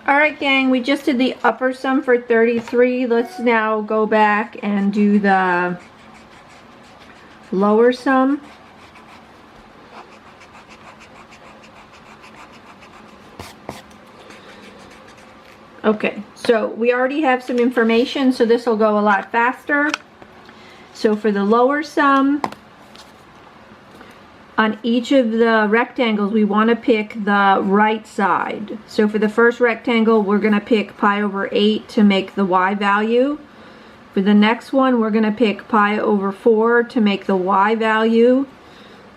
Alright gang, we just did the upper sum for 33. Let's now go back and do the lower sum. Okay, so we already have some information, so this will go a lot faster. So for the lower sum, on each of the rectangles, we want to pick the right side. So for the first rectangle, we're going to pick pi over 8 to make the y value. For the next one, we're going to pick pi over 4 to make the y value,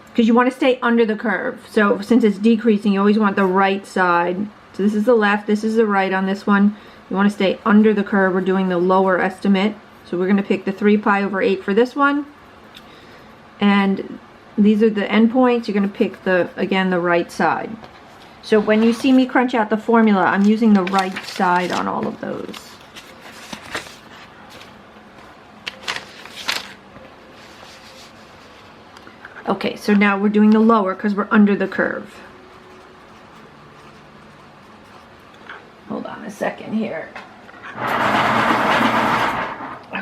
because you want to stay under the curve. So since it's decreasing, you always want the right side. So this is the left, this is the right on this one. You want to stay under the curve. We're doing the lower estimate. So we're going to pick the 3 pi over 8 for this one. And these are the endpoints. You're going to pick again, the right side. So when you see me crunch out the formula, I'm using the right side on all of those. Okay, so now we're doing the lower because we're under the curve. Hold on a second here.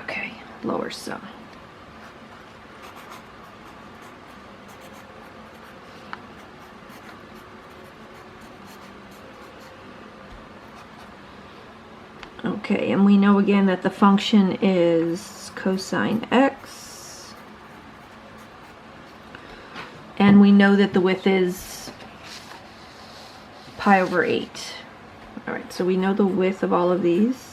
Okay, lower sum. Okay, and we know again that the function is cosine x. And we know that the width is pi over 8. Alright, so we know the width of all of these.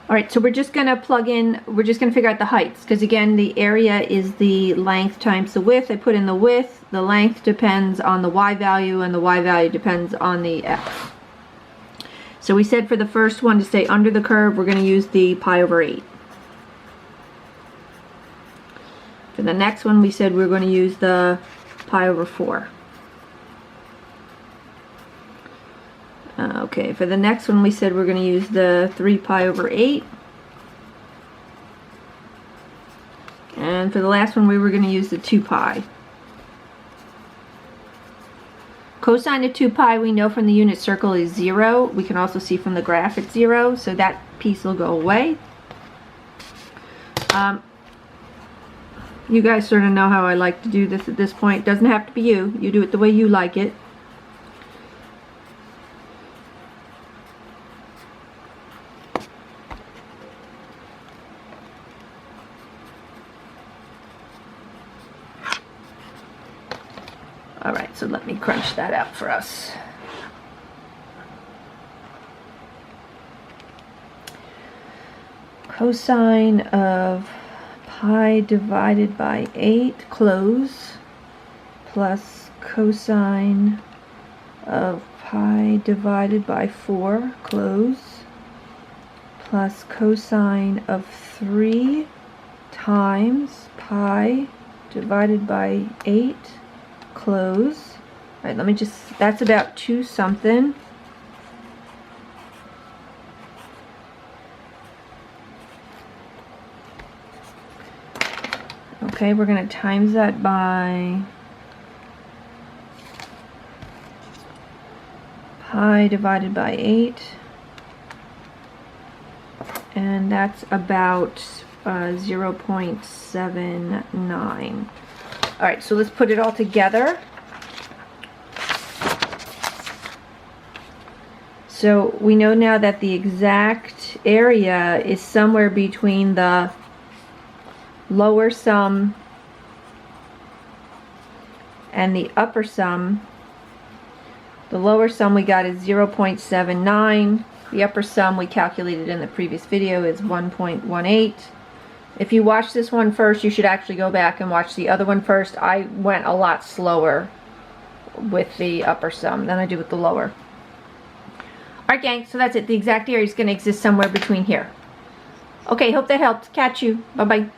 Alright, so we're just going to plug in, we're just going to figure out the heights, because again the area is the length times the width. I put in the width, the length depends on the y value, and the y value depends on the x. So we said for the first one to stay under the curve, we're going to use the pi over 8. For the next one we said we're going to use the pi over 4. Okay, for the next one we said we're going to use the 3 pi over 8. And for the last one we were going to use the 2 pi. Cosine of 2 pi we know from the unit circle is 0. We can also see from the graph it's 0, so that piece will go away. You guys sort of know how I like to do this at this point. Doesn't have to be you. You do it the way you like it. Alright, so let me crunch that out for us. Cosine of pi divided by 8, close, plus cosine of pi divided by 4, close, plus cosine of 3 times pi divided by 8, close. Alright, let me just, that's about 2 something. Okay, we're going to times that by pi divided by 8. And that's about 0.79. Alright, so let's put it all together. So we know now that the exact area is somewhere between the lower sum and the upper sum. The lower sum we got is 0.79. The upper sum we calculated in the previous video is 1.18. If you watch this one first, you should actually go back and watch the other one first. I went a lot slower with the upper sum than I did with the lower. Alright gang, so that's it. The exact area is going to exist somewhere between here. Okay, hope that helped. Catch you. Bye-bye.